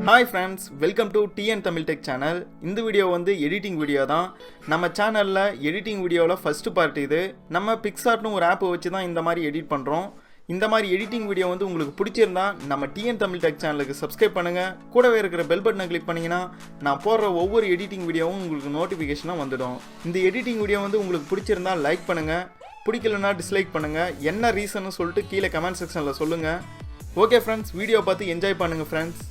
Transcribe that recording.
Hi friends, welcome to TN Tamil Tech channel. இந்த video வந்து editing video தான். நம்ம சேனல்ல எடிட்டிங் வீடியோல ஃபர்ஸ்ட் பார்ட் இது. நம்ம PicsArt ஒரு ஆப் வச்சு தான் இந்த மாதிரி எடிட் பண்றோம். இந்த மாதிரி எடிட்டிங் வீடியோ வந்து உங்களுக்கு பிடிச்சிருந்தா நம்ம TN Tamil Tech சேனலுக்கு சப்ஸ்கிரைப் பண்ணுங்க. கூடவே இருக்கிற பெல் பட்டனை கிளிக் பண்ணீங்கன்னா நான் போடுற ஒவ்வொரு எடிட்டிங் வீடியோவும் உங்களுக்கு நோட்டிஃபிகேஷனா வந்துடும். இந்த எடிட்டிங் வீடியோ வந்து உங்களுக்கு பிடிச்சிருந்தா லைக் பண்ணுங்க. பிடிக்கலனா டிஸ்லைக் பண்ணுங்க. என்ன ரீசன்னு சொல்லிட்டு கீழே கமெண்ட் செக்ஷன்ல சொல்லுங்க. ஓகே ஃப்ரெண்ட்ஸ், வீடியோ பார்த்து என்ஜாய் பண்ணுங்க ஃப்ரெண்ட்ஸ்.